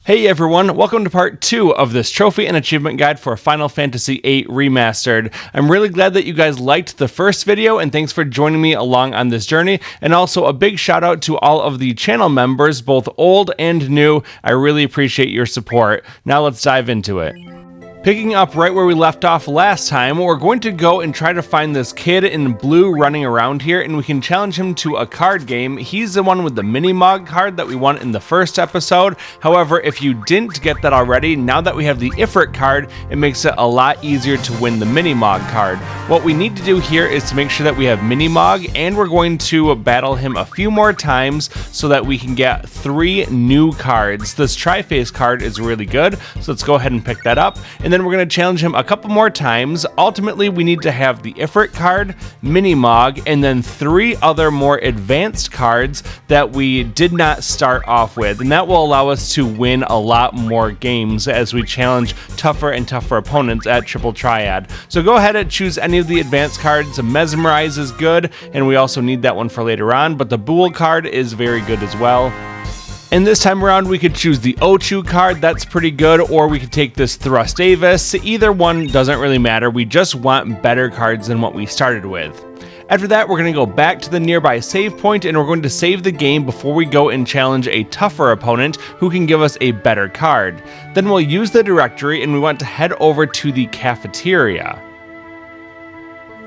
Hey everyone, welcome to part 2 of this trophy and achievement guide for Final Fantasy VIII Remastered. I'm really glad that you guys liked the first video and thanks for joining me along on this journey, and also a big shout out to all of the channel members, both old and new. I really appreciate your support. Now let's dive into it. Picking up right where we left off last time, we're going to go and try to find this kid in blue running around here, and we can challenge him to a card game. He's the one with the mini-mog card that we won in the first episode. However, if you didn't get that already, now that we have the Ifrit card, it makes it a lot easier to win the mini-mog card. What we need to do here is to make sure that we have mini-mog, and we're going to battle him a few more times so that we can get 3 new cards. This Tri-Face card is really good, so let's go ahead and pick that up. And then we're going to challenge him a couple more times. Ultimately, we need to have the Ifrit card, Mini-Mog, and then 3 other more advanced cards that we did not start off with. And that will allow us to win a lot more games as we challenge tougher and tougher opponents at Triple Triad. So go ahead and choose any of the advanced cards. Mesmerize is good, and we also need that one for later on, but the Bool card is very good as well. And this time around, we could choose the Ochu card, that's pretty good, or we could take this Thrustavis. Either one doesn't really matter, we just want better cards than what we started with. After that, we're going to go back to the nearby save point, and we're going to save the game before we go and challenge a tougher opponent who can give us a better card. Then we'll use the directory, and we want to head over to the cafeteria.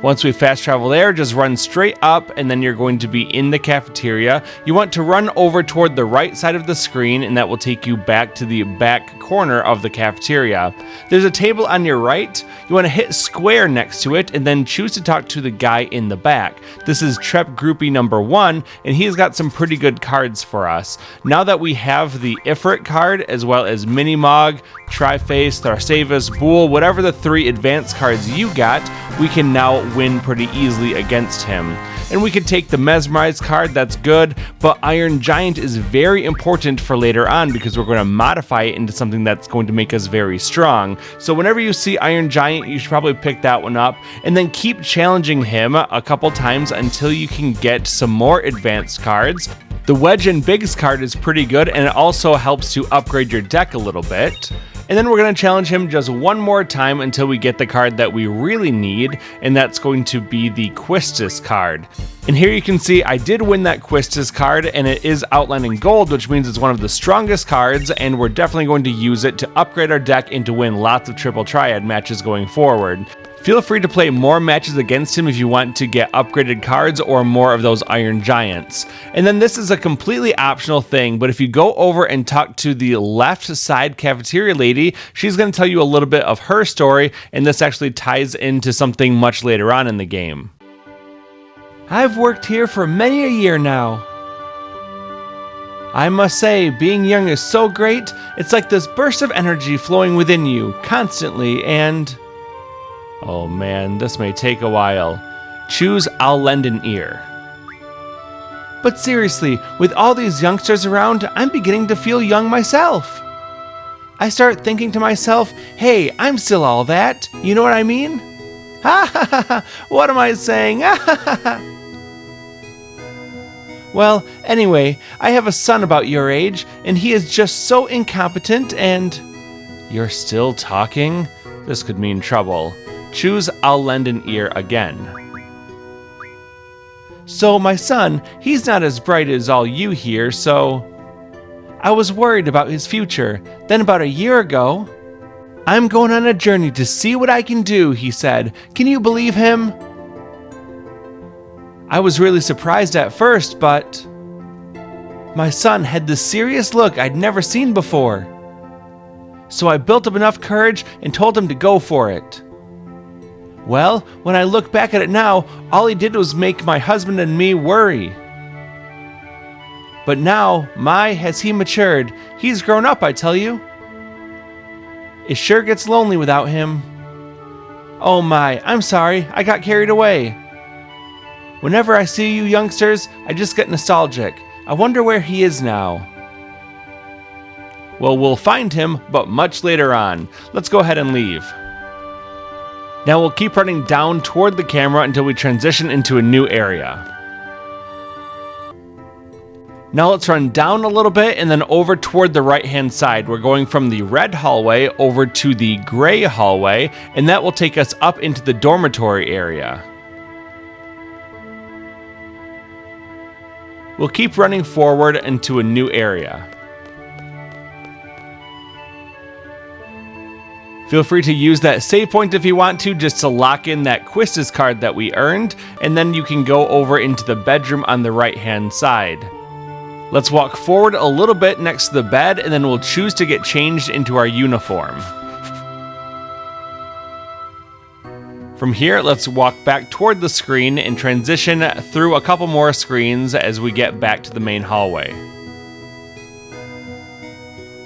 Once we fast travel there, just run straight up and then you're going to be in the cafeteria. You want to run over toward the right side of the screen and that will take you back to the back corner of the cafeteria. There's a table on your right. You want to hit square next to it and then choose to talk to the guy in the back. This is Trep Groupie number 1 and he's got some pretty good cards for us. Now that we have the Ifrit card as well as Mini-Mog, Tri-Face, Thrustavis, Bool, whatever the 3 advanced cards you got, we can now win pretty easily against him. And we could take the Mesmerize card, that's good, but Iron Giant is very important for later on because we're going to modify it into something that's going to make us very strong. So whenever you see Iron Giant, you should probably pick that one up and then keep challenging him a couple times until you can get some more advanced cards. The Wedge and Biggs card is pretty good and it also helps to upgrade your deck a little bit. And then we're going to challenge him just one more time until we get the card that we really need, and that's going to be the Quistis card. And here you can see I did win that Quistis card, and it is outlined in gold, which means it's one of the strongest cards, and we're definitely going to use it to upgrade our deck and to win lots of Triple Triad matches going forward. Feel free to play more matches against him if you want to get upgraded cards or more of those Iron Giants. And then this is a completely optional thing, but if you go over and talk to the left side Cafeteria Lady, she's going to tell you a little bit of her story, and this actually ties into something much later on in the game. I've worked here for many a year now. I must say, being young is so great, it's like this burst of energy flowing within you, constantly, and... oh man, this may take a while. Choose I'll lend an ear. But seriously, with all these youngsters around, I'm beginning to feel young myself. I start thinking to myself, hey, I'm still all that, you know what I mean? Ha ha ha ha, what am I saying? Ha ha ha ha. Well, anyway, I have a son about your age, and he is just so incompetent and... You're still talking? This could mean trouble. Choose I'll lend an ear again. So my son, he's not as bright as all you here, so... I was worried about his future. Then about a year ago... I'm going on a journey to see what I can do, he said. Can you believe him? I was really surprised at first, but... my son had this serious look I'd never seen before. So I built up enough courage and told him to go for it. Well, when I look back at it now, all he did was make my husband and me worry. But now, has he matured. He's grown up, I tell you. It sure gets lonely without him. Oh my, I'm sorry, I got carried away. Whenever I see you youngsters, I just get nostalgic. I wonder where he is now. Well, we'll find him, but much later on. Let's go ahead and leave. Now we'll keep running down toward the camera until we transition into a new area. Now let's run down a little bit and then over toward the right-hand side. We're going from the red hallway over to the gray hallway, and that will take us up into the dormitory area. We'll keep running forward into a new area. Feel free to use that save point if you want to, just to lock in that Quistis card that we earned, and then you can go over into the bedroom on the right-hand side. Let's walk forward a little bit next to the bed, and then we'll choose to get changed into our uniform. From here, let's walk back toward the screen and transition through a couple more screens as we get back to the main hallway.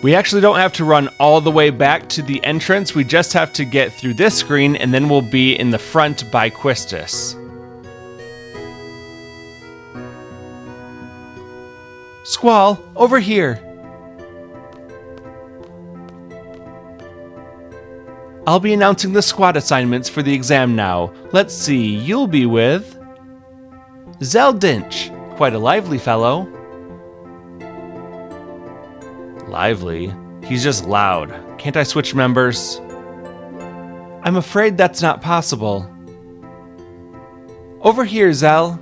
We actually don't have to run all the way back to the entrance, we just have to get through this screen and then we'll be in the front by Quistis. Squall, over here. I'll be announcing the squad assignments for the exam now. Let's see, you'll be with Zeldinch, quite a lively fellow. Lively? He's just loud. Can't I switch members? I'm afraid that's not possible. Over here, Zell.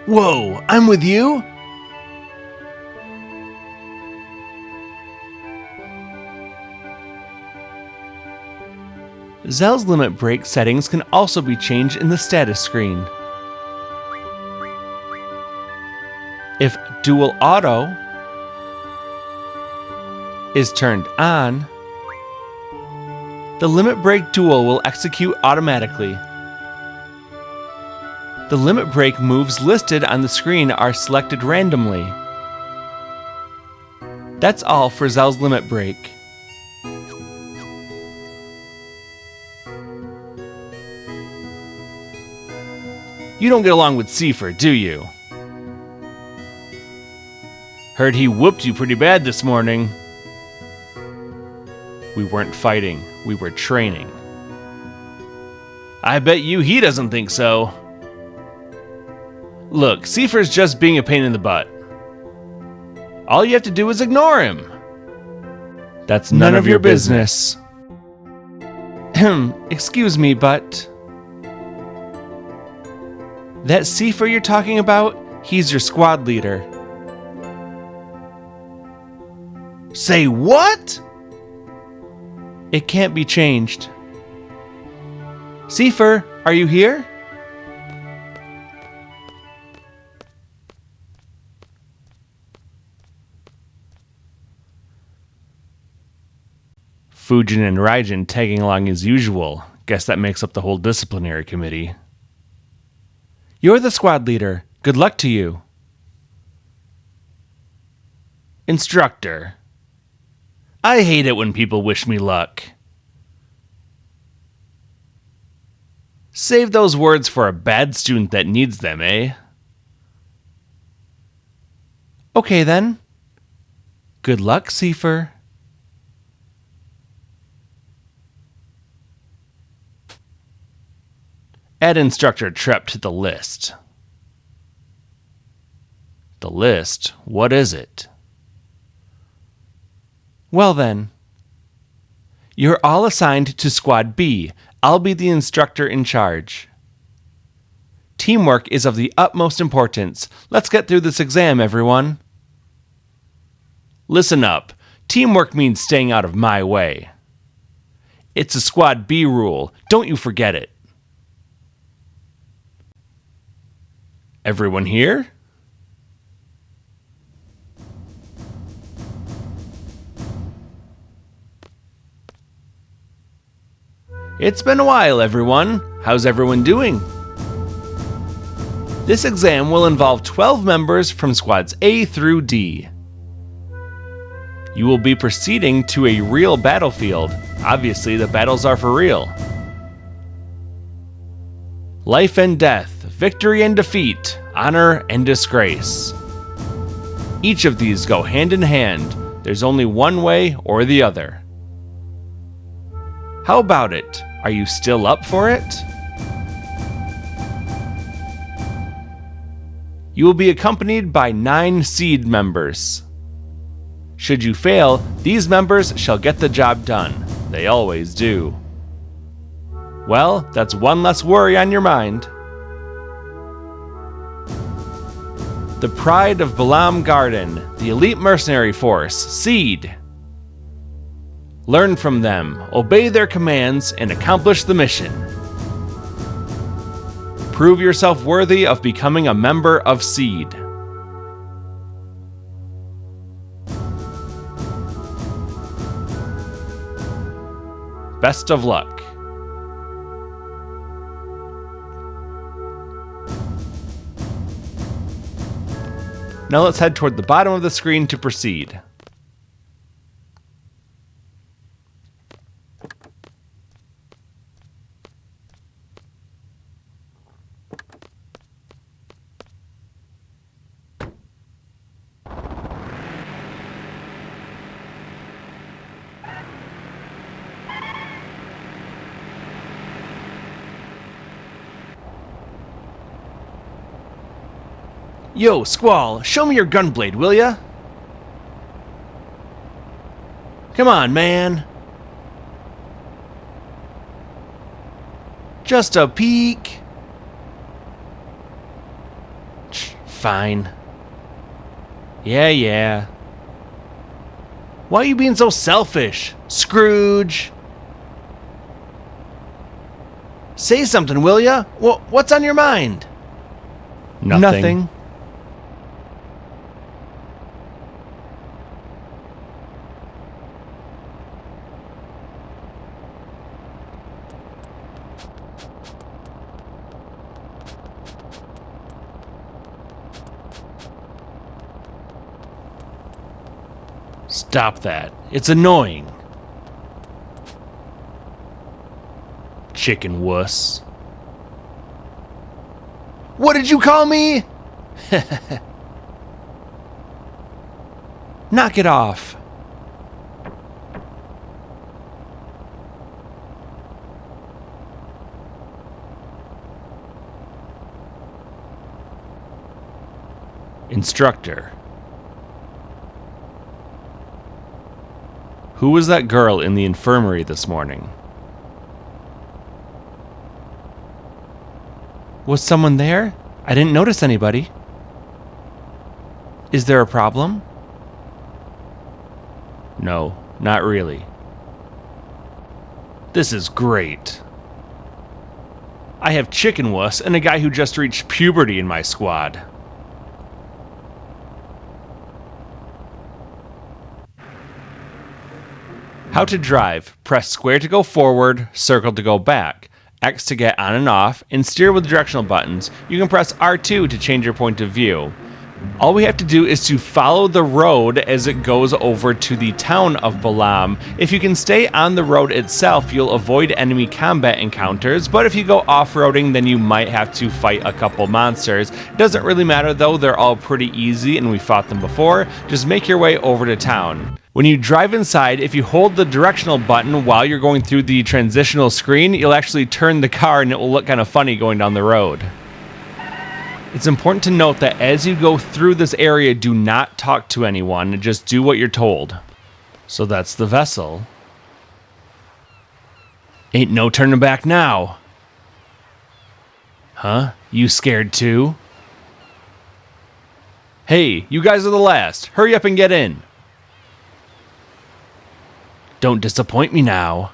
Whoa, I'm with you? Zell's limit break settings can also be changed in the status screen. If Dual Auto is turned on, the limit break dual will execute automatically. The limit break moves listed on the screen are selected randomly. That's all for Zell's limit break. You don't get along with Seifer, do you? Heard he whooped you pretty bad this morning. We weren't fighting, we were training. I bet you he doesn't think so. Look, Seifer's just being a pain in the butt. All you have to do is ignore him. That's none of your business. Excuse me, but... that Seifer you're talking about, he's your squad leader. Say what? It can't be changed. Seifer, are you here? Fujin and Raijin tagging along as usual. Guess that makes up the whole disciplinary committee. You're the squad leader. Good luck to you. Instructor. I hate it when people wish me luck. Save those words for a bad student that needs them, eh? Okay then. Good luck, Seifer. Add instructor Trep to the list. The list? What is it? Well then. You're all assigned to Squad B. I'll be the instructor in charge. Teamwork is of the utmost importance. Let's get through this exam, everyone. Listen up. Teamwork means staying out of my way. It's a Squad B rule. Don't you forget it. Everyone here? It's been a while, everyone. How's everyone doing? This exam will involve 12 members from squads A through D. You will be proceeding to a real battlefield. Obviously, the battles are for real. Life and death, victory and defeat, honor and disgrace. Each of these go hand in hand. There's only one way or the other. How about it? Are you still up for it? You will be accompanied by 9 seed members. Should you fail, these members shall get the job done. They always do. Well, that's one less worry on your mind. The pride of Balamb Garden, the elite mercenary force, Seed. Learn from them, obey their commands, and accomplish the mission. Prove yourself worthy of becoming a member of Seed. Best of luck. Now let's head toward the bottom of the screen to proceed. Yo, Squall, show me your gunblade, will ya? Come on, man. Just a peek. Fine. Yeah. Why are you being so selfish, Scrooge? Say something, will ya? What's on your mind? Nothing. Stop that. It's annoying. Chicken wuss. What did you call me? Knock it off. Instructor. Who was that girl in the infirmary this morning? Was someone there? I didn't notice anybody. Is there a problem? No, not really. This is great. I have Chicken Wuss and a guy who just reached puberty in my squad. How to drive. Press square to go forward, circle to go back, X to get on and off, and steer with the directional buttons. You can press R2 to change your point of view. All we have to do is to follow the road as it goes over to the town of Balamb. If you can stay on the road itself, you'll avoid enemy combat encounters, but if you go off-roading, then you might have to fight a couple monsters. It doesn't really matter though, they're all pretty easy and we fought them before. Just make your way over to town. When you drive inside, if you hold the directional button while you're going through the transitional screen, you'll actually turn the car and it will look kind of funny going down the road. It's important to note that as you go through this area, do not talk to anyone, just do what you're told. So that's the vessel. Ain't no turning back now. Huh? You scared too? Hey, you guys are the last. Hurry up and get in. Don't disappoint me now.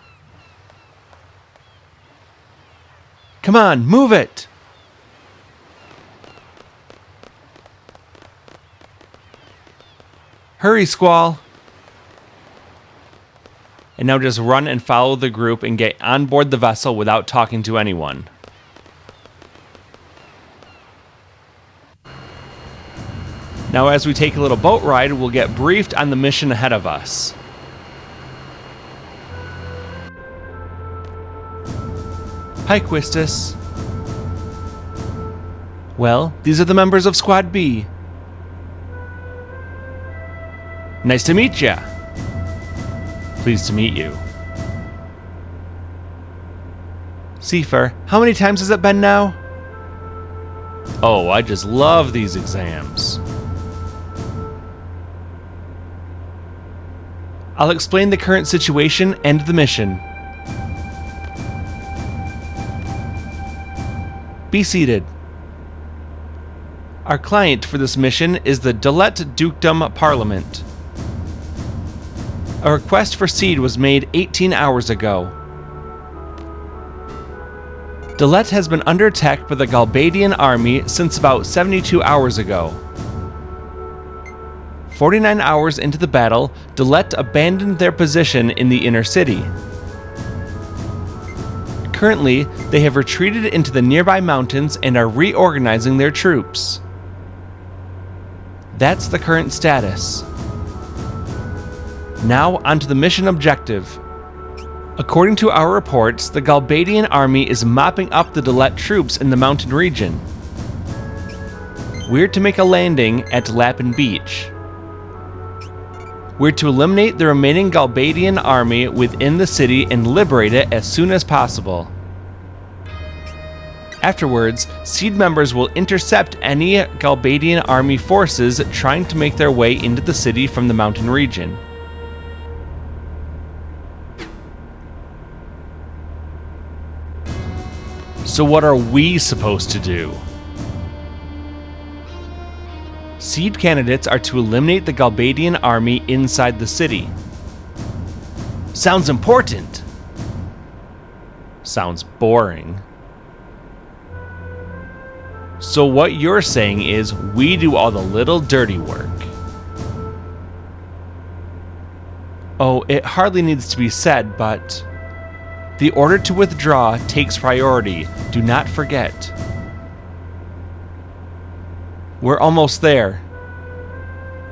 Come on, move it! Hurry, Squall! And now just run and follow the group and get on board the vessel without talking to anyone. Now as we take a little boat ride, we'll get briefed on the mission ahead of us. Hi, Quistis. Well, these are the members of Squad B. Nice to meet ya. Pleased to meet you. Seifer, how many times has it been now? Oh, I just love these exams. I'll explain the current situation and the mission. Be seated. Our client for this mission is the Dalet Dukedom Parliament. A request for seed was made 18 hours ago. Dalet has been under attack by the Galbadian army since about 72 hours ago. 49 hours into the battle, Dalet abandoned their position in the inner city. Currently, they have retreated into the nearby mountains and are reorganizing their troops. That's the current status. Now onto the mission objective. According to our reports, the Galbadian army is mopping up the Dalet troops in the mountain region. We're to make a landing at Lappin Beach. We're to eliminate the remaining Galbadian army within the city and liberate it as soon as possible. Afterwards, Seed members will intercept any Galbadian army forces trying to make their way into the city from the mountain region. So what are we supposed to do? Seed candidates are to eliminate the Galbadian army inside the city. Sounds important. Sounds boring. So what you're saying is we do all the little dirty work. Oh, it hardly needs to be said, but the order to withdraw takes priority. Do not forget. We're almost there.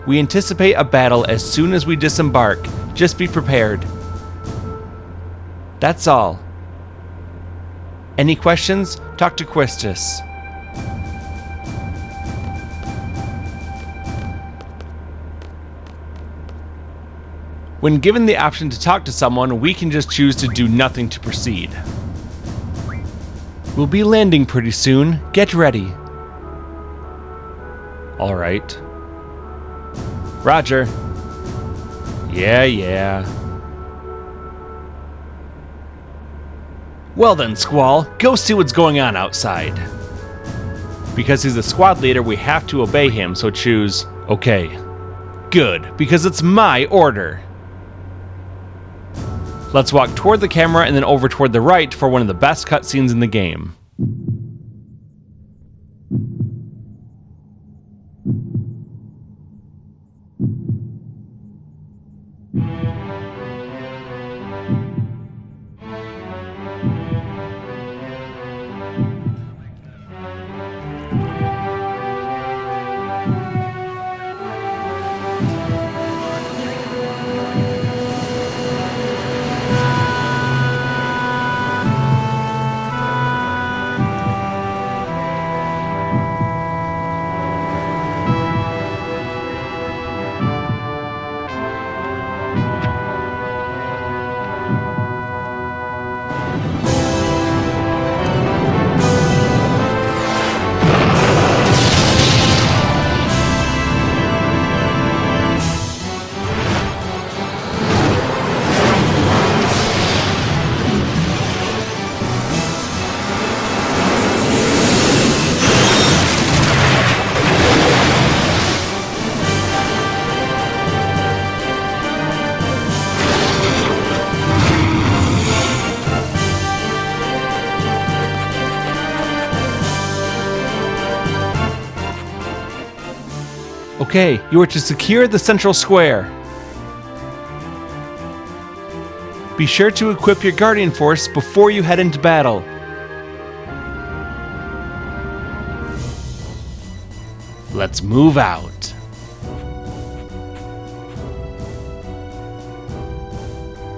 We anticipate a battle as soon as we disembark. Just be prepared. That's all. Any questions? Talk to Quistis. When given the option to talk to someone, we can just choose to do nothing to proceed. We'll be landing pretty soon. Get ready. All right. Roger. Yeah. Well then, Squall, go see what's going on outside. Because he's the squad leader, we have to obey him, so choose okay. Good, because it's my order. Let's walk toward the camera and then over toward the right for one of the best cutscenes in the game. Okay, you are to secure the central square. Be sure to equip your Guardian Force before you head into battle. Let's move out.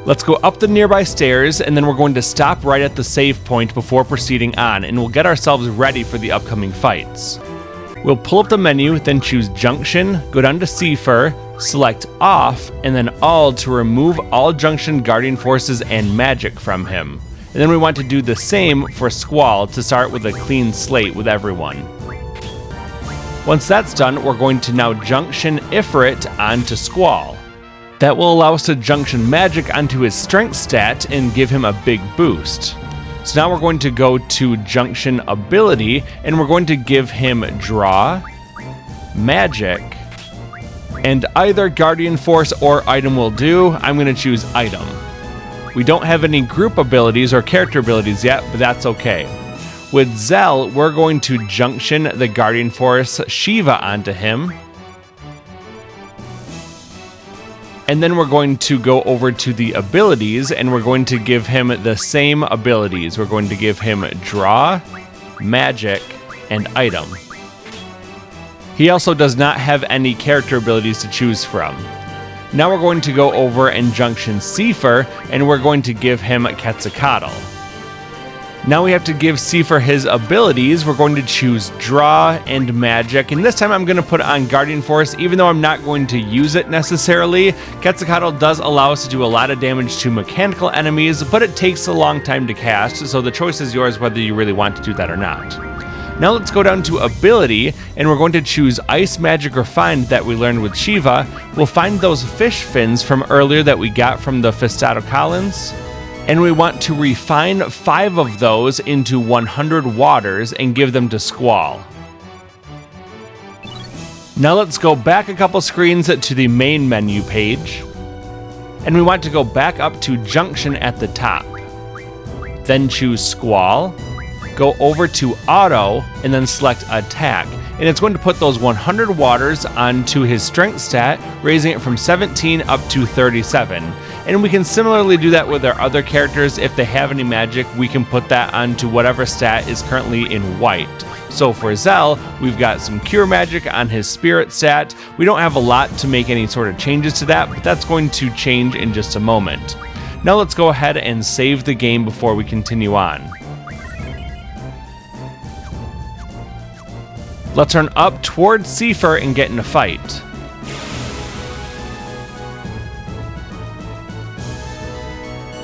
Let's go up the nearby stairs, and then we're going to stop right at the save point before proceeding on, and we'll get ourselves ready for the upcoming fights. We'll pull up the menu, then choose Junction, go down to Seifer, select Off, and then All to remove all Junction Guardian Forces and magic from him. And then we want to do the same for Squall to start with a clean slate with everyone. Once that's done, we're going to now Junction Elvoret onto Squall. That will allow us to Junction Magic onto his Strength stat and give him a big boost. So now we're going to go to Junction Ability, and we're going to give him Draw, Magic, and either Guardian Force or Item will do. I'm going to choose Item. We don't have any group abilities or character abilities yet, but that's okay. With Zell, we're going to Junction the Guardian Force Shiva onto him. And then we're going to go over to the abilities, and we're going to give him the same abilities. We're going to give him Draw, Magic, and Item. He also does not have any character abilities to choose from. Now we're going to go over and Junction Seifer, and we're going to give him Quetzalcoatl. Now we have to give Seifer his abilities. We're going to choose Draw and Magic, and this time I'm going to put on Guardian Force, even though I'm not going to use it necessarily. Quetzalcoatl does allow us to do a lot of damage to mechanical enemies, but it takes a long time to cast, so the choice is yours whether you really want to do that or not. Now let's go down to Ability, and we're going to choose Ice, Magic, Refined that we learned with Shiva. We'll find those fish fins from earlier that we got from the Festado Collins, and we want to refine 5 of those into 100 waters and give them to Squall. Now let's go back a couple screens to the main menu page, and we want to go back up to Junction at the top. Then choose Squall, go over to Auto, and then select Attack. And it's going to put those 100 waters onto his Strength stat, raising it from 17 up to 37. And we can similarly do that with our other characters. If they have any magic, we can put that onto whatever stat is currently in white. So for Zell, we've got some Cure Magic on his Spirit stat. We don't have a lot to make any sort of changes to that, but that's going to change in just a moment. Now let's go ahead and save the game before we continue on. Let's run up towards Seifer and get in a fight.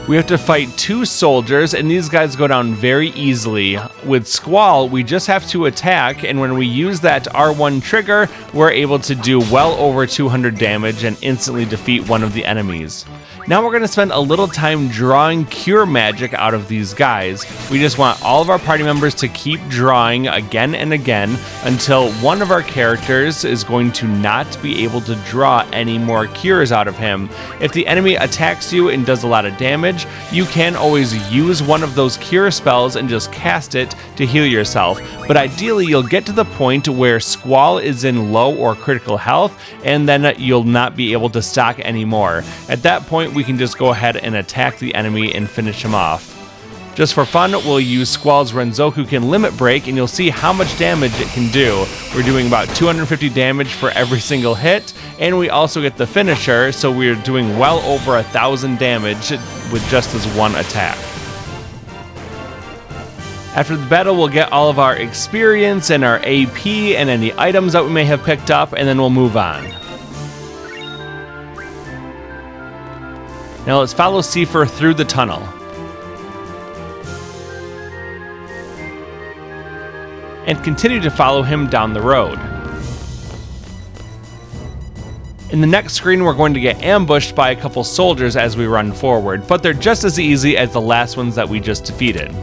We have to fight 2 soldiers, and these guys go down very easily. With Squall, we just have to attack, and when we use that R1 trigger, we're able to do well over 200 damage and instantly defeat one of the enemies. Now we're going to spend a little time drawing Cure Magic out of these guys. We just want all of our party members to keep drawing again and again until one of our characters is going to not be able to draw any more cures out of him. If the enemy attacks you and does a lot of damage, you can always use one of those cure spells and just cast it to heal yourself. But ideally, you'll get to the point where Squall is in low or critical health, and then you'll not be able to stock anymore. At that point, we can just go ahead and attack the enemy and finish him off. Just for fun, we'll use Squall's Renzokuken Limit Break, and you'll see how much damage it can do. We're doing about 250 damage for every single hit, and we also get the finisher, so we're doing well over 1,000 damage with just this one attack. After the battle, we'll get all of our experience and our AP and any items that we may have picked up, and then we'll move on. Now let's follow Seifer through the tunnel. And continue to follow him down the road. In the next screen, we're going to get ambushed by a couple soldiers as we run forward, but they're just as easy as the last ones that we just defeated.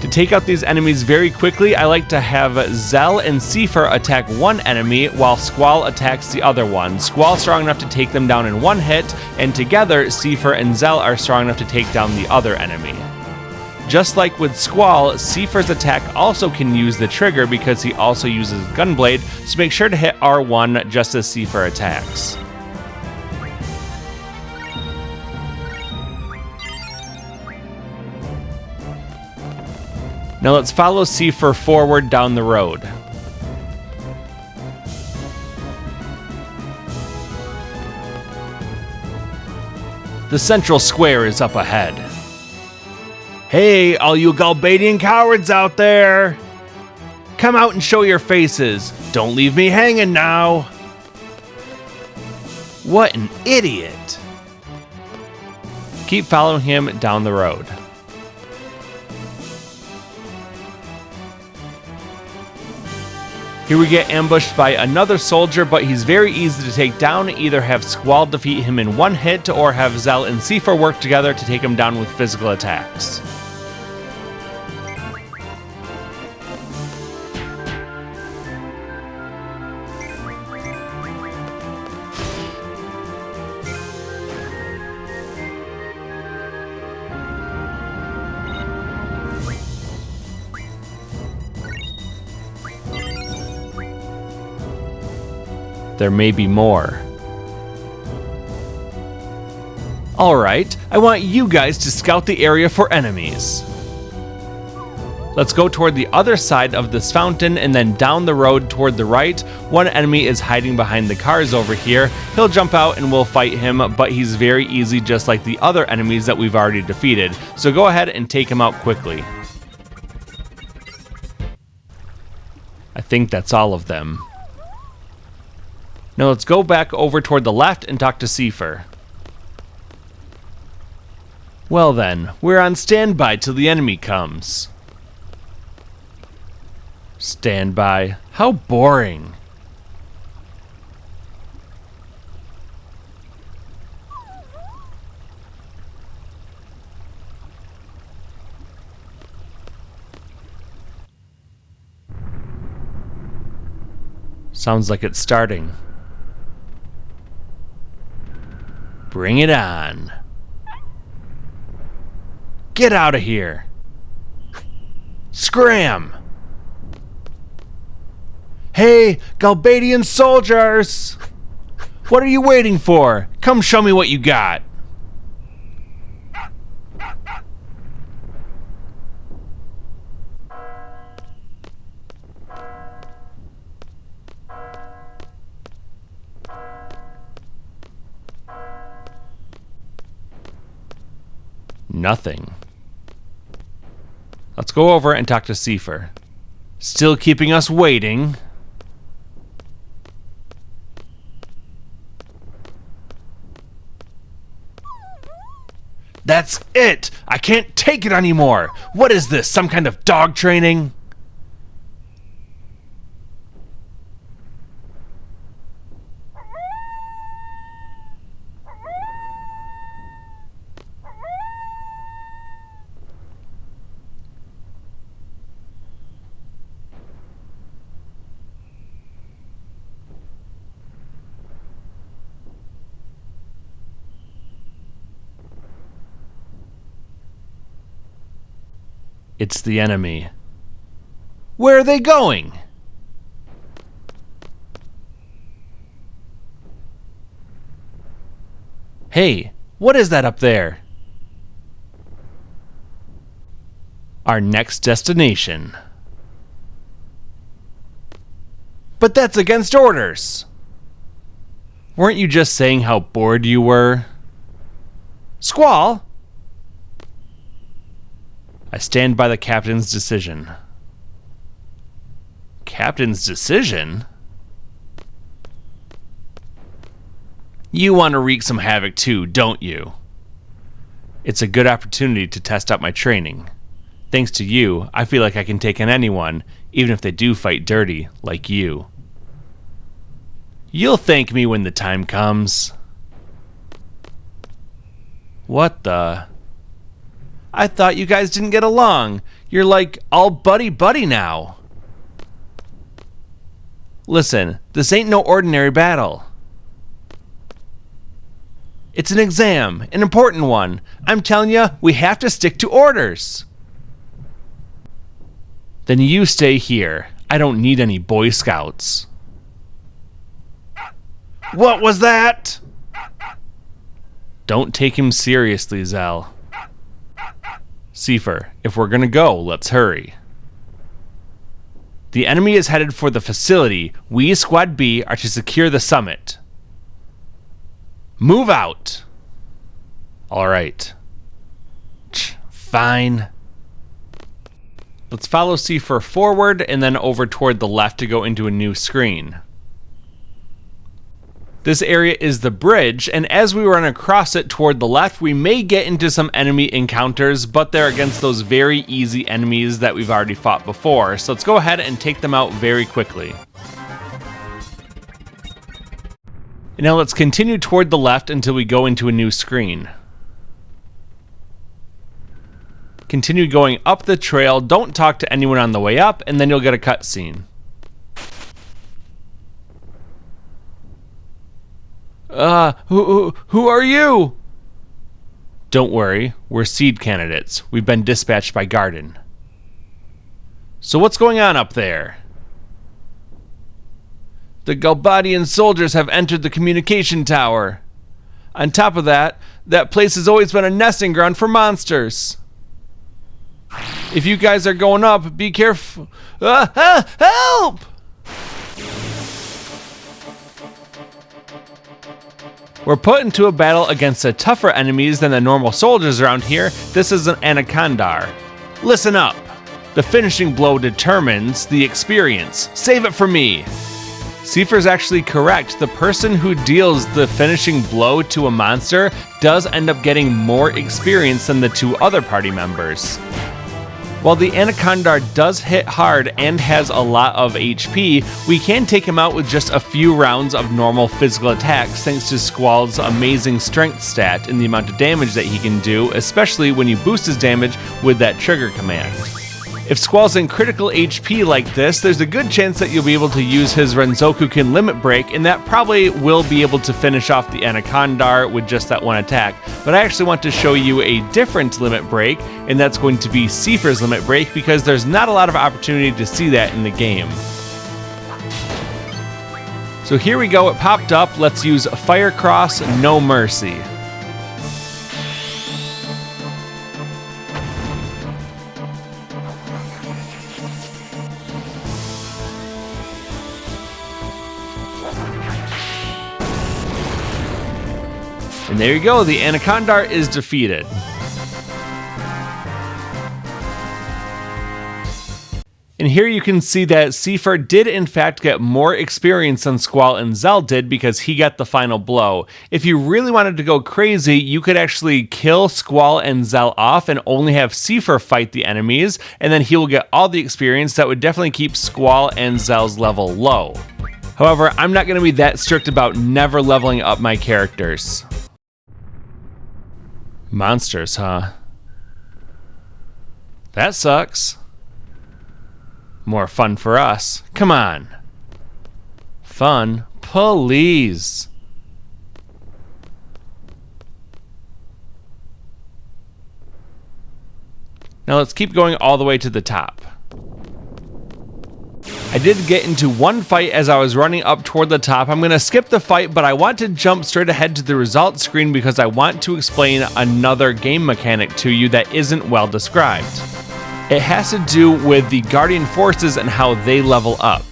To take out these enemies very quickly, I like to have Zell and Seifer attack one enemy while Squall attacks the other one. Squall's strong enough to take them down in one hit, and together Seifer and Zell are strong enough to take down the other enemy. Just like with Squall, Seifer's attack also can use the trigger because he also uses Gunblade, so make sure to hit R1 just as Seifer attacks. Now let's follow Seifer forward down the road. The central square is up ahead. Hey, all you Galbadian cowards out there! Come out and show your faces. Don't leave me hanging now. What an idiot. Keep following him down the road. Here we get ambushed by another soldier, but he's very easy to take down. Either have Squall defeat him in one hit, or have Zell and Seifer work together to take him down with physical attacks. There may be more. Alright, I want you guys to scout the area for enemies. Let's go toward the other side of this fountain and then down the road toward the right. One enemy is hiding behind the cars over here. He'll jump out and we'll fight him, but he's very easy just like the other enemies that we've already defeated. So go ahead and take him out quickly. I think that's all of them. Now let's go back over toward the left and talk to Seifer. Well then, we're on standby till the enemy comes. Standby? How boring. Sounds like it's starting. Bring it on. Get out of here. Scram! Hey, Galbadian soldiers! What are you waiting for? Come show me what you got. Nothing. Let's go over and talk to Seifer. Still keeping us waiting. That's it! I can't take it anymore! What is this, some kind of dog training? It's the enemy. Where are they going? Hey, what is that up there? Our next destination. But that's against orders. Weren't you just saying how bored you were? Squall? I stand by the captain's decision. Captain's decision? You want to wreak some havoc too, don't you? It's a good opportunity to test out my training. Thanks to you, I feel like I can take on anyone, even if they do fight dirty, like you. You'll thank me when the time comes. What the... I thought you guys didn't get along. You're like all buddy-buddy now. Listen, this ain't no ordinary battle. It's an exam, an important one. I'm telling you, we have to stick to orders. Then you stay here. I don't need any Boy Scouts. What was that? Don't take him seriously, Zell. Seifer, if we're gonna go, let's hurry. The enemy is headed for the facility. We, Squad B, are to secure the summit. Move out! Alright. Fine. Let's follow Seifer forward and then over toward the left to go into a new screen. This area is the bridge, and as we run across it toward the left, we may get into some enemy encounters, but they're against those very easy enemies that we've already fought before, so let's go ahead and take them out very quickly. And now let's continue toward the left until we go into a new screen. Continue going up the trail, don't talk to anyone on the way up, and then you'll get a cutscene. Who are you? Don't worry, we're seed candidates. We've been dispatched by Garden. So what's going on up there? The Galbadian soldiers have entered the communication tower. On top of that, that place has always been a nesting ground for monsters. If you guys are going up, be careful. Help! We're put into a battle against the tougher enemies than the normal soldiers around here. This is an Anacondaur. Listen up. The finishing blow determines the experience. Save it for me. Seifer's actually correct. The person who deals the finishing blow to a monster does end up getting more experience than the two other party members. While the Anacondaur does hit hard and has a lot of HP, we can take him out with just a few rounds of normal physical attacks thanks to Squall's amazing strength stat and the amount of damage that he can do, especially when you boost his damage with that trigger command. If Squall's in critical HP like this, there's a good chance that you'll be able to use his Renzokuken Limit Break, and that probably will be able to finish off the Anacondaur with just that one attack. But I actually want to show you a different Limit Break, and that's going to be Seifer's Limit Break, because there's not a lot of opportunity to see that in the game. So here we go, it popped up. Let's use Fire Cross, No Mercy. And there you go, the Anacondaur is defeated. And here you can see that Seifer did in fact get more experience than Squall and Zell did because he got the final blow. If you really wanted to go crazy, you could actually kill Squall and Zell off and only have Seifer fight the enemies, and then he will get all the experience. That would definitely keep Squall and Zell's level low. However, I'm not going to be that strict about never leveling up my characters. Monsters, huh? That sucks. More fun for us. Come on. Fun, please. Now let's keep going all the way to the top. I did get into one fight as I was running up toward the top. I'm going to skip the fight, but I want to jump straight ahead to the results screen because I want to explain another game mechanic to you that isn't well described. It has to do with the Guardian Forces and how they level up.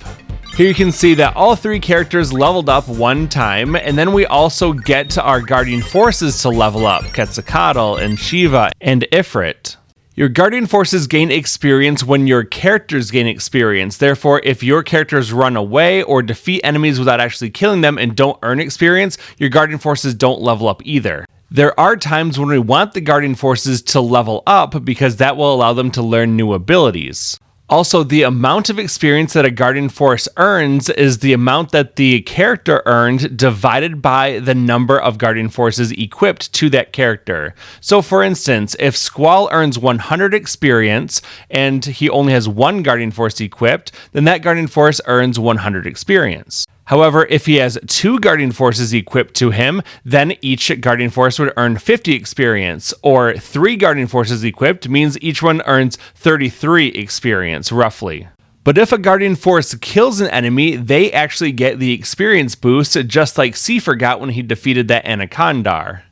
Here you can see that all three characters leveled up one time, and then we also get to our Guardian Forces to level up, Quetzalcoatl and Shiva and Ifrit. Your Guardian Forces gain experience when your characters gain experience. Therefore, if your characters run away or defeat enemies without actually killing them and don't earn experience, your Guardian Forces don't level up either. There are times when we want the Guardian Forces to level up because that will allow them to learn new abilities. Also, the amount of experience that a Guardian Force earns is the amount that the character earned divided by the number of Guardian Forces equipped to that character. So for instance, if Squall earns 100 experience and he only has one Guardian Force equipped, then that Guardian Force earns 100 experience. However, if he has two Guardian Forces equipped to him, then each Guardian Force would earn 50 experience, or 3 Guardian Forces equipped means each one earns 33 experience, roughly. But if a Guardian Force kills an enemy, they actually get the experience boost, just like Seifer got when he defeated that Anacondaur.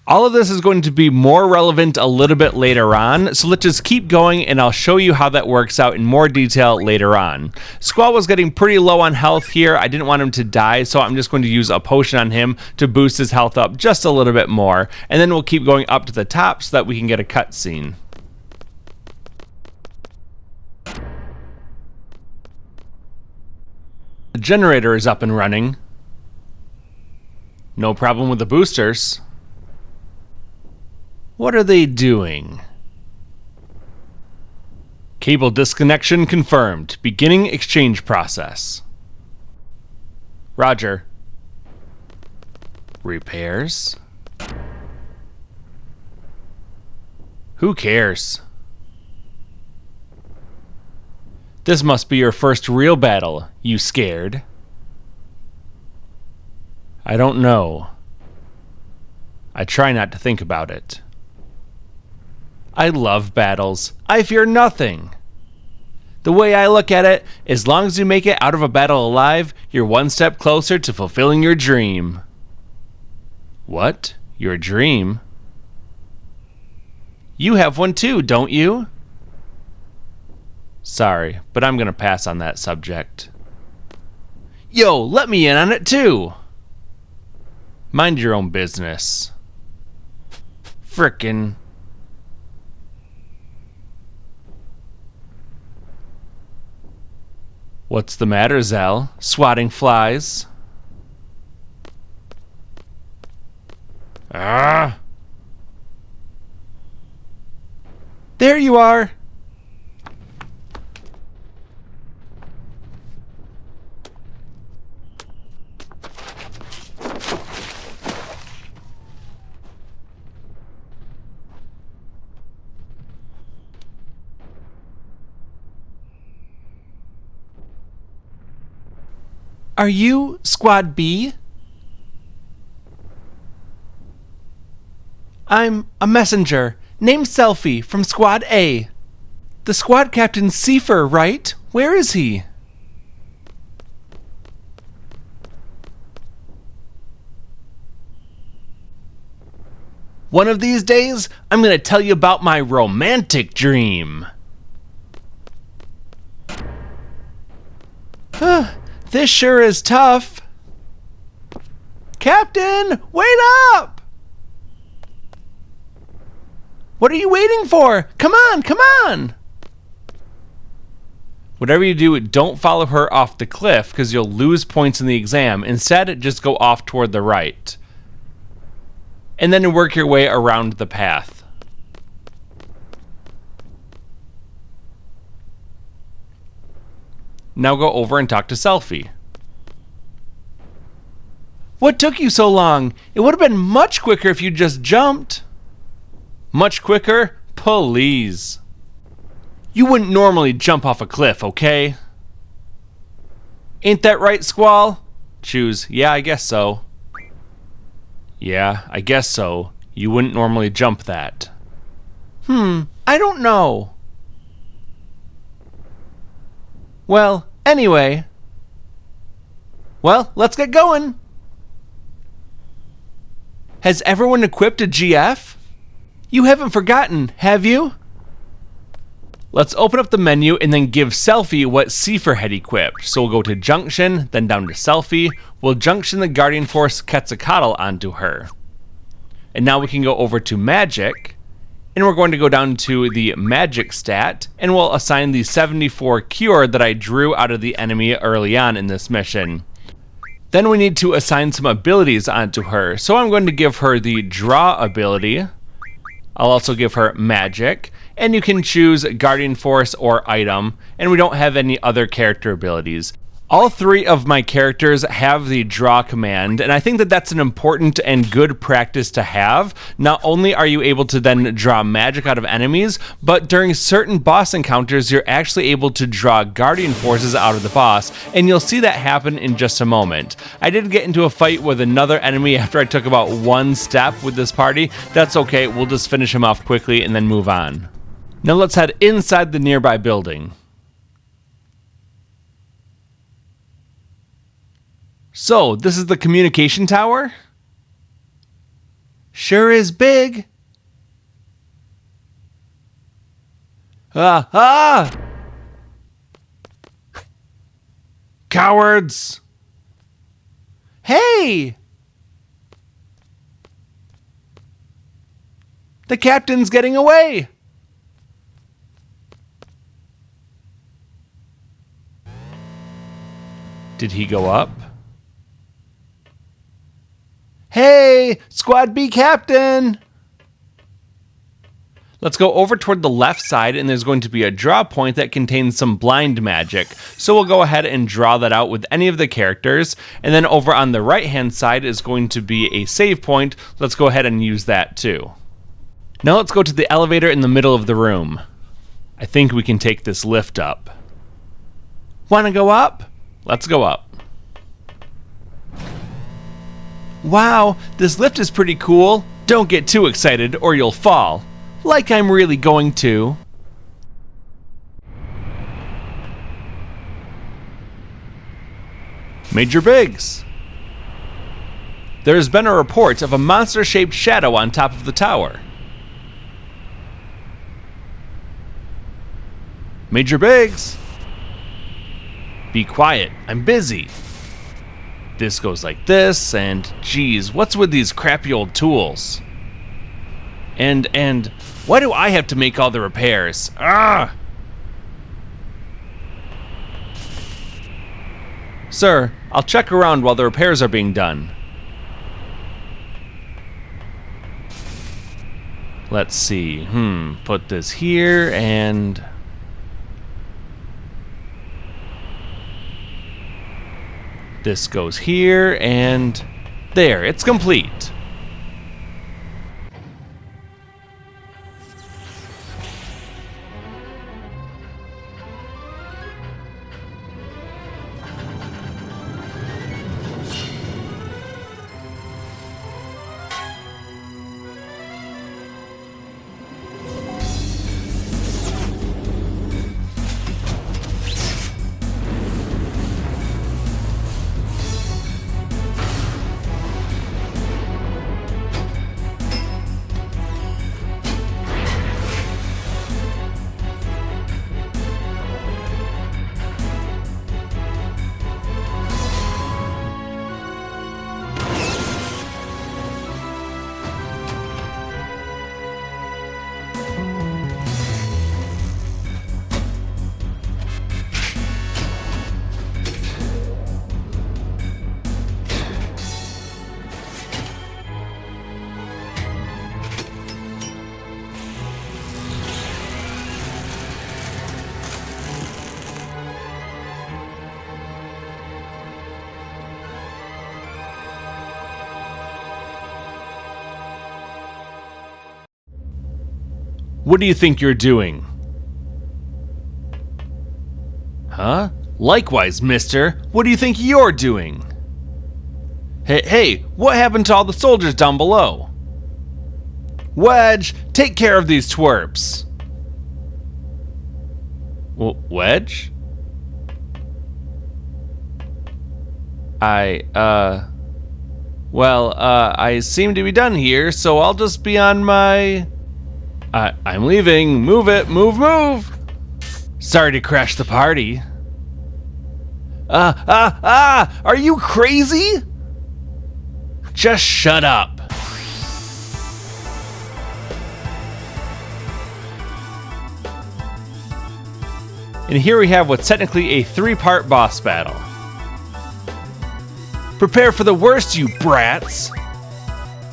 All of this is going to be more relevant a little bit later on, so let's just keep going and I'll show you how that works out in more detail later on. Squall was getting pretty low on health here. I didn't want him to die, so I'm just going to use a potion on him to boost his health up just a little bit more, and then we'll keep going up to the top so that we can get a cutscene. The generator is up and running. No problem with the boosters. What are they doing? Cable disconnection confirmed. Beginning exchange process. Roger. Repairs? Who cares? This must be your first real battle. You scared? I don't know. I try not to think about it. I love battles. I fear nothing. The way I look at it, as long as you make it out of a battle alive, you're one step closer to fulfilling your dream. What? Your dream? You have one too, don't you? Sorry, but I'm gonna pass on that subject. Yo, let me in on it too! Mind your own business. Frickin'. What's the matter, Zell? Swatting flies? Ah! There you are! Are you Squad B? I'm a messenger, named Selphie, from Squad A. The squad captain's Seifer, right? Where is he? One of these days, I'm gonna tell you about my romantic dream. This sure is tough. Captain, wait up! What are you waiting for? Come on, come on! Whatever you do, don't follow her off the cliff because you'll lose points in the exam. Instead, just go off toward the right. And then work your way around the path. Now go over and talk to Selphie. What took you so long? It would have been much quicker if you just jumped. Much quicker? Please. You wouldn't normally jump off a cliff, okay? Ain't that right, Squall? Choose. Yeah, I guess so. Yeah, I guess so. You wouldn't normally jump that. I don't know. Well, anyway. Well, let's get going. Has everyone equipped a GF? You haven't forgotten, have you? Let's open up the menu and then give Selphie what Seifer had equipped. So we'll go to Junction, then down to Selphie. We'll junction the Guardian Force Quetzalcoatl onto her. And now we can go over to Magic. And we're going to go down to the Magic stat, and we'll assign the 74 Cure that I drew out of the enemy early on in this mission. Then we need to assign some abilities onto her. So I'm going to give her the Draw ability. I'll also give her Magic, and you can choose Guardian Force or Item, and we don't have any other character abilities. All three of my characters have the draw command, and I think that that's an important and good practice to have. Not only are you able to then draw magic out of enemies, but during certain boss encounters, you're actually able to draw guardian forces out of the boss, and you'll see that happen in just a moment. I did get into a fight with another enemy after I took about one step with this party. That's okay, we'll just finish him off quickly and then move on. Now let's head inside the nearby building. So, this is the communication tower? Sure is big. Ah! Cowards! Hey! The captain's getting away! Did he go up? Hey! Squad B captain! Let's go over toward the left side, and there's going to be a draw point that contains some blind magic. So we'll go ahead and draw that out with any of the characters. And then over on the right-hand side is going to be a save point. Let's go ahead and use that too. Now let's go to the elevator in the middle of the room. I think we can take this lift up. Wanna go up? Let's go up. Wow, this lift is pretty cool. Don't get too excited or you'll fall. Like I'm really going to. Major Biggs. There's been a report of a monster-shaped shadow on top of the tower. Major Biggs. Be quiet, I'm busy. This goes like this, and geez, what's with these crappy old tools? And why do I have to make all the repairs? Ah! Sir, I'll check around while the repairs are being done. Let's see, put this here and... This goes here and there, it's complete. What do you think you're doing? Huh? Likewise, mister. What do you think you're doing? Hey, what happened to all the soldiers down below? Wedge, take care of these twerps. Wedge? I seem to be done here, so I'll just be on my... I'm leaving. Move it. Move. Sorry to crash the party. Are you crazy? Just shut up. And here we have what's technically a 3-part boss battle. Prepare for the worst, you brats!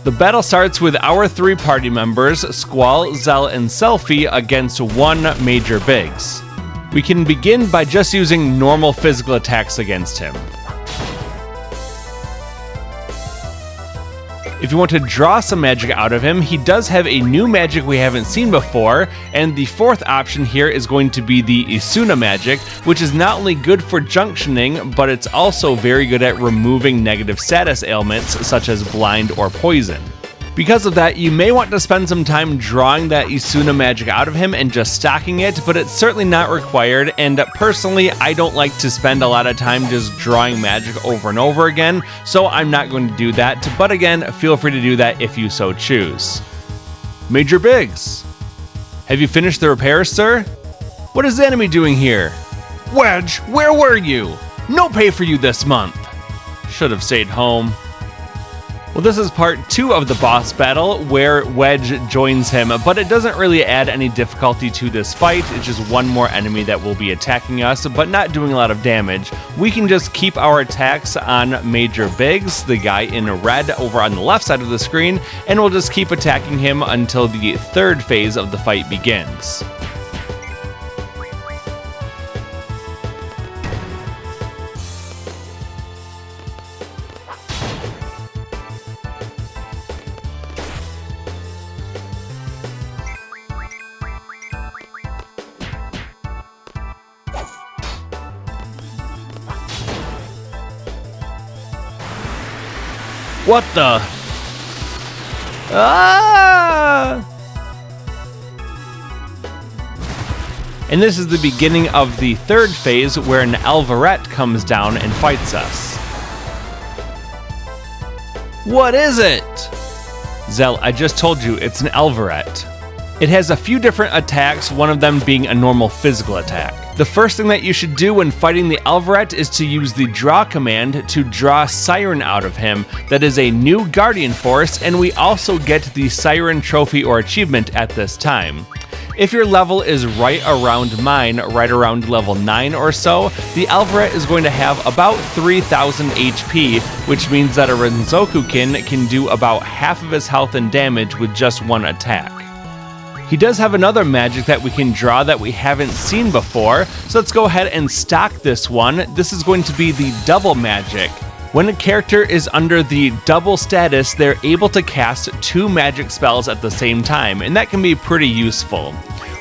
The battle starts with our 3 party members, Squall, Zell, and Selphie, against 1 Major Biggs. We can begin by just using normal physical attacks against him. If you want to draw some magic out of him, he does have a new magic we haven't seen before, and the 4th option here is going to be the Isuna magic, which is not only good for junctioning, but it's also very good at removing negative status ailments such as blind or poison. Because of that, you may want to spend some time drawing that Isuna magic out of him and just stacking it, but it's certainly not required, and personally, I don't like to spend a lot of time just drawing magic over and over again, so I'm not going to do that, but again, feel free to do that if you so choose. Major Biggs. Have you finished the repairs, sir? What is the enemy doing here? Wedge, where were you? No pay for you this month. Should have stayed home. Well, this is part 2 of the boss battle where Wedge joins him, but it doesn't really add any difficulty to this fight. It's just one more enemy that will be attacking us, but not doing a lot of damage. We can just keep our attacks on Major Biggs, the guy in red over on the left side of the screen, and we'll just keep attacking him until the 3rd phase of the fight begins. What the? Ah! And this is the beginning of the 3rd phase where an Elvoret comes down and fights us. What is it? Zell, I just told you, it's an Elvoret. It has a few different attacks, one of them being a normal physical attack. The first thing that you should do when fighting the Elvoret is to use the draw command to draw Siren out of him. That is a new Guardian Force, and we also get the Siren trophy or achievement at this time. If your level is right around mine, right around level 9 or so, the Elvoret is going to have about 3,000 HP, which means that a Renzokukin can do about half of his health and damage with just one attack. He does have another magic that we can draw that we haven't seen before, so let's go ahead and stock this one. This is going to be the double magic. When a character is under the double status, they're able to cast 2 magic spells at the same time, and that can be pretty useful.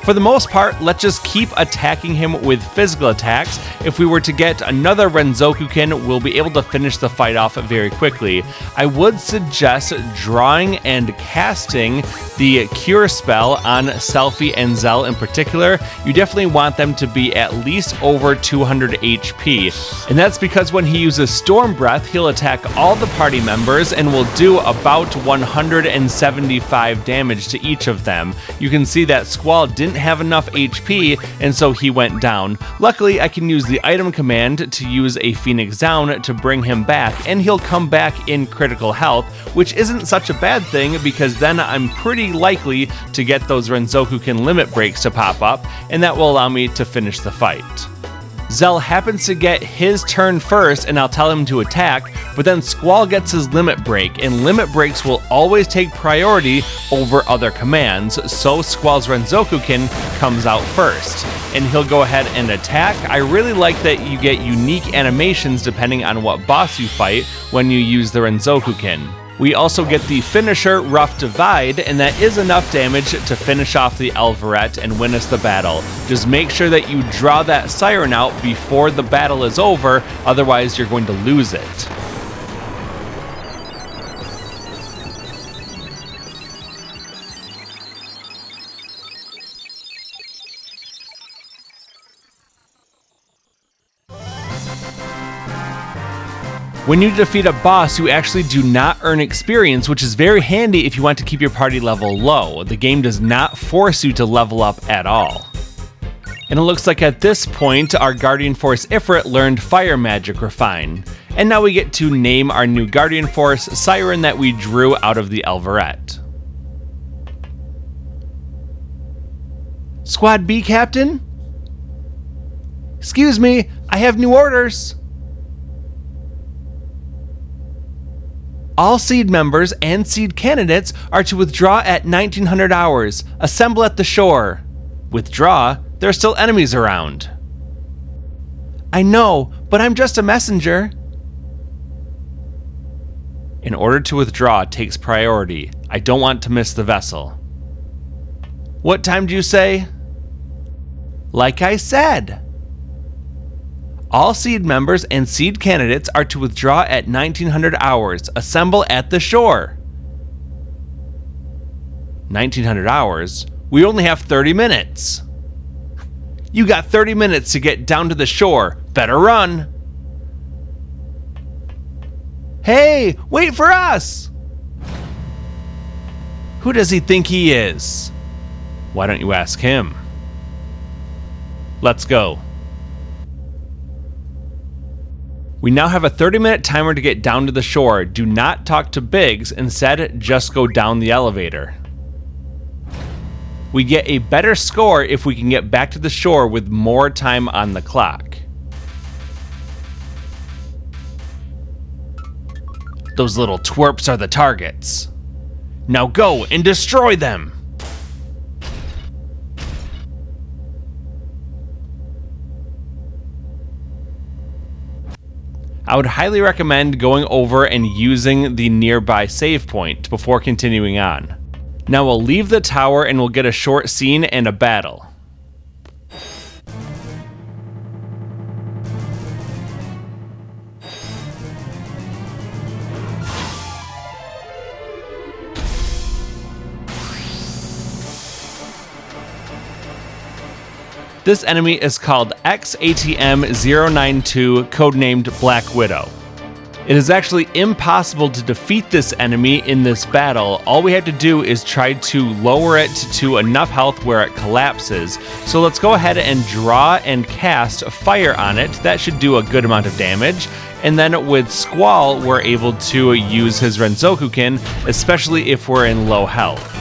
For the most part, let's just keep attacking him with physical attacks. If we were to get another Renzokukin, we'll be able to finish the fight off very quickly. I would suggest drawing and casting the Cure spell on Selphie and Zell in particular. You definitely want them to be at least over 200 HP. And that's because when he uses Storm Breath, he'll attack all the party members and will do about 175 damage to each of them. You can see that Squall didn't have enough HP, and so he went down. Luckily, I can use the item command to use a Phoenix Down to bring him back, and he'll come back in critical health, which isn't such a bad thing because then I'm pretty likely to get those Renzokukin limit breaks to pop up, and that will allow me to finish the fight. Zell happens to get his turn first, and I'll tell him to attack, but then Squall gets his limit break, and limit breaks will always take priority over other commands, so Squall's Renzokukin comes out first, and he'll go ahead and attack. I really like that you get unique animations depending on what boss you fight when you use the Renzokukin. We also get the finisher, Rough Divide, and that is enough damage to finish off the Elvoret and win us the battle. Just make sure that you draw that Siren out before the battle is over, otherwise you're going to lose it. When you defeat a boss, you actually do not earn experience, which is very handy if you want to keep your party level low. The game does not force you to level up at all. And it looks like at this point, our Guardian Force Ifrit learned Fire Magic Refine. And now we get to name our new Guardian Force, Siren, that we drew out of the Elvoret. Squad B, Captain? Excuse me, I have new orders. All seed members and seed candidates are to withdraw at 1900 hours. Assemble at the shore. Withdraw? There are still enemies around. I know, but I'm just a messenger. In order to withdraw takes priority. I don't want to miss the vessel. What time do you say? Like I said. All seed members and seed candidates are to withdraw at 1900 hours. Assemble at the shore. 1900 hours? We only have 30 minutes. You got 30 minutes to get down to the shore. Better run. Hey, wait for us! Who does he think he is? Why don't you ask him? Let's go. We now have a 30-minute timer to get down to the shore. Do not talk to Biggs, instead just go down the elevator. We get a better score if we can get back to the shore with more time on the clock. Those little twerps are the targets. Now go and destroy them! I would highly recommend going over and using the nearby save point before continuing on. Now we'll leave the tower and we'll get a short scene and a battle. This enemy is called XATM-092, codenamed Black Widow. It is actually impossible to defeat this enemy in this battle. All we have to do is try to lower it to enough health where it collapses. So let's go ahead and draw and cast fire on it. That should do a good amount of damage. And then with Squall, we're able to use his Renzokuken, especially if we're in low health.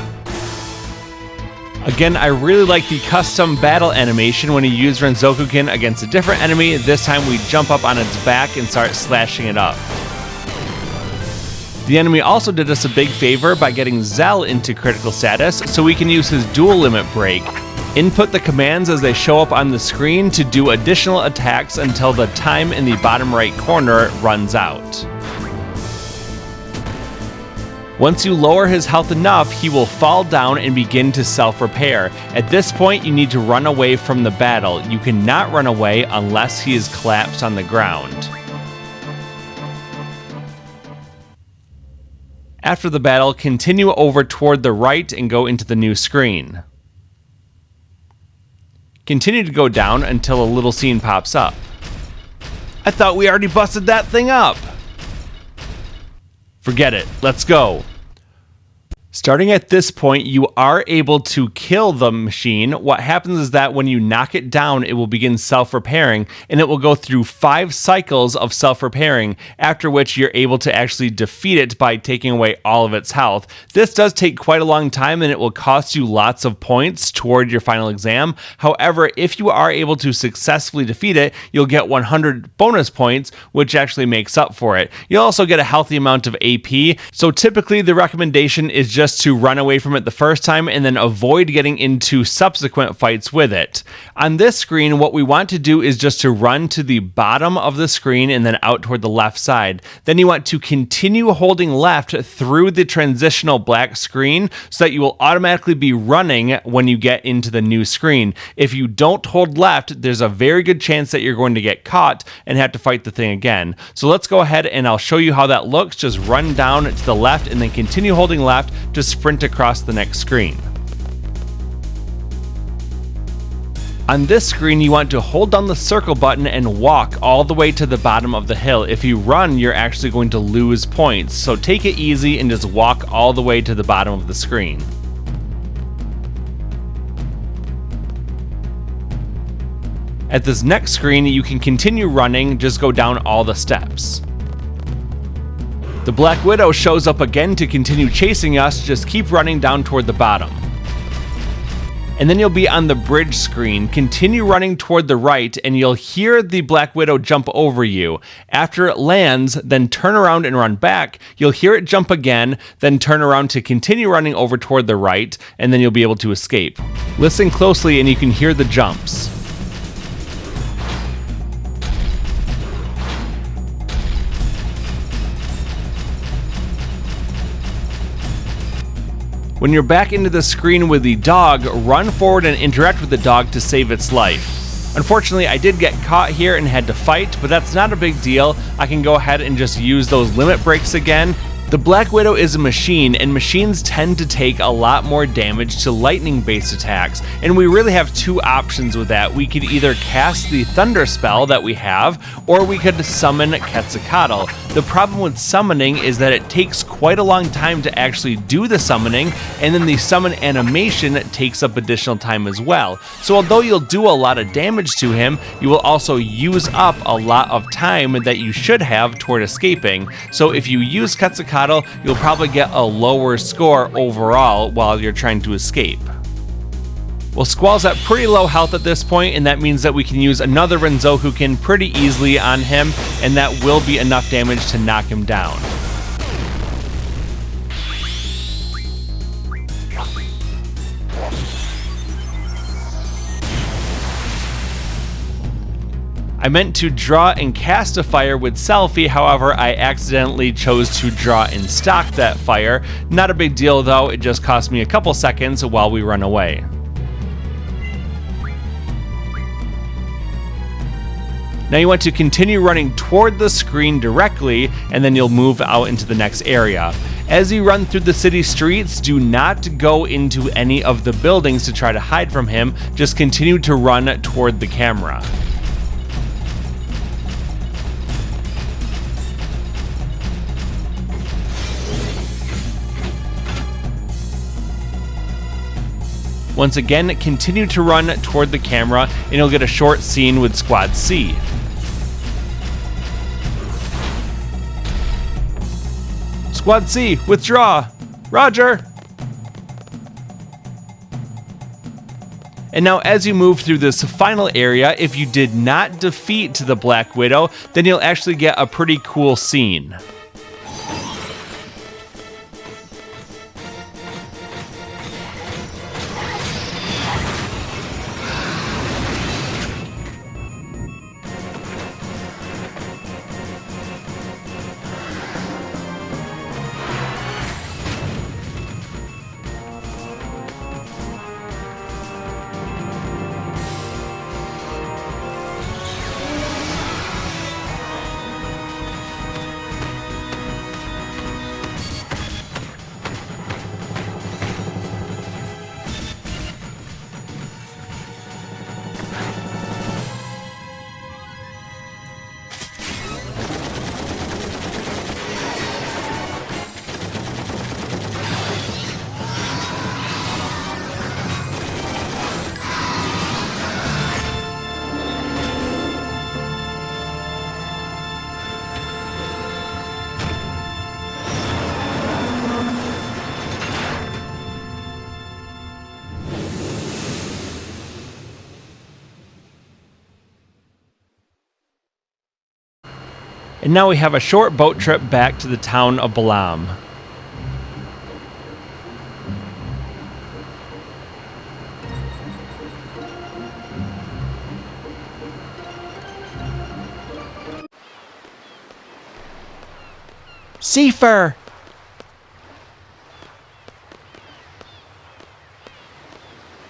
Again, I really like the custom battle animation when you use Renzokuken against a different enemy. This time we jump up on its back and start slashing it up. The enemy also did us a big favor by getting Zell into critical status, so we can use his dual limit break. Input the commands as they show up on the screen to do additional attacks until the time in the bottom right corner runs out. Once you lower his health enough, he will fall down and begin to self-repair. At this point, you need to run away from the battle. You cannot run away unless he is collapsed on the ground. After the battle, continue over toward the right and go into the new screen. Continue to go down until a little scene pops up. I thought we already busted that thing up! Forget it, let's go. Starting at this point, you are able to kill the machine. What happens is that when you knock it down, it will begin self-repairing, and it will go through 5 cycles of self-repairing, after which you're able to actually defeat it by taking away all of its health. This does take quite a long time, and it will cost you lots of points toward your final exam. However, if you are able to successfully defeat it, you'll get 100 bonus points, which actually makes up for it. You'll also get a healthy amount of AP, so typically the recommendation is just to run away from it the first time and then avoid getting into subsequent fights with it. On this screen, what we want to do is just to run to the bottom of the screen and then out toward the left side. Then you want to continue holding left through the transitional black screen so that you will automatically be running when you get into the new screen. If you don't hold left, there's a very good chance that you're going to get caught and have to fight the thing again. So let's go ahead and I'll show you how that looks. Just run down to the left and then continue holding left to sprint across the next screen. On this screen, you want to hold down the circle button and walk all the way to the bottom of the hill. If you run, you're actually going to lose points, so take it easy and just walk all the way to the bottom of the screen. At this next screen, you can continue running, just go down all the steps. The Black Widow shows up again to continue chasing us, just keep running down toward the bottom. And then you'll be on the bridge screen. Continue running toward the right and you'll hear the Black Widow jump over you. After it lands, then turn around and run back. You'll hear it jump again, then turn around to continue running over toward the right, and then you'll be able to escape. Listen closely and you can hear the jumps. When you're back into the screen with the dog, run forward and interact with the dog to save its life. Unfortunately, I did get caught here and had to fight, but that's not a big deal. I can go ahead and just use those limit breaks again, The Black Widow is a machine, and machines tend to take a lot more damage to lightning-based attacks, and we really have two options with that. We could either cast the Thunder spell that we have, or we could summon Quetzalcoatl. The problem with summoning is that it takes quite a long time to actually do the summoning, and then the summon animation takes up additional time as well. So although you'll do a lot of damage to him, you will also use up a lot of time that you should have toward escaping. So if you use Quetzalcoatl, you'll probably get a lower score overall while you're trying to escape. Well, Squall's at pretty low health at this point, and that means that we can use another Renzokuken pretty easily on him, and that will be enough damage to knock him down. I meant to draw and cast a fire with Selphie, however, I accidentally chose to draw and stock that fire. Not a big deal though, it just cost me a couple seconds while we run away. Now you want to continue running toward the screen directly, and then you'll move out into the next area. As you run through the city streets, do not go into any of the buildings to try to hide from him, just continue to run toward the camera. Once again, continue to run toward the camera, and you'll get a short scene with Squad C. Squad C, withdraw! Roger! And now as you move through this final area, if you did not defeat the Black Widow, then you'll actually get a pretty cool scene. And now we have a short boat trip back to the town of Balamb. Seifer!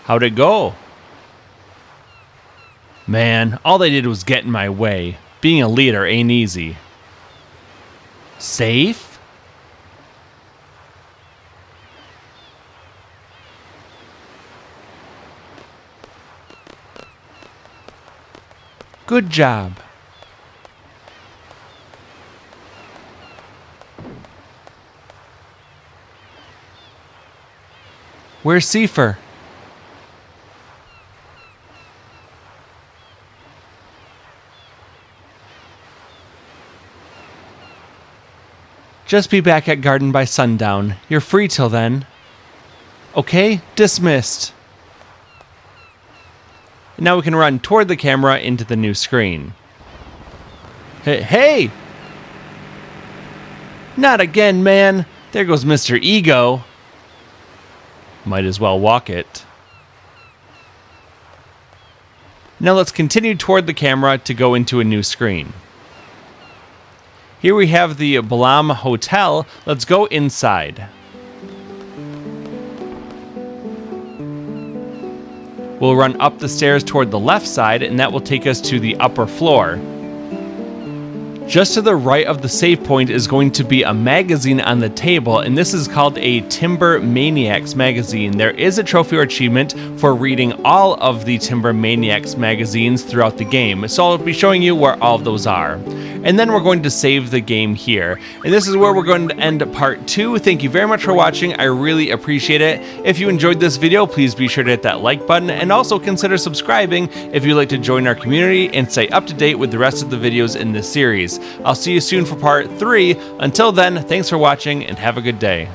How'd it go? Man, all they did was get in my way. Being a leader ain't easy. Safe? Good job. Where's Seifer? Just be back at garden by sundown. You're free till then. Okay, dismissed. Now we can run toward the camera into the new screen. Hey! Not again, man. There goes Mr. Ego. Might as well walk it. Now let's continue toward the camera to go into a new screen. Here we have the Balamb Hotel. Let's go inside. We'll run up the stairs toward the left side, and that will take us to the upper floor. Just to the right of the save point is going to be a magazine on the table, and this is called a Timber Maniacs magazine. There is a trophy or achievement for reading all of the Timber Maniacs magazines throughout the game, so I'll be showing you where all of those are. And then we're going to save the game here. And this is where we're going to end part 2. Thank you very much for watching. I really appreciate it. If you enjoyed this video, please be sure to hit that like button and also consider subscribing if you'd like to join our community and stay up to date with the rest of the videos in this series. I'll see you soon for part 3. Until then, thanks for watching and have a good day.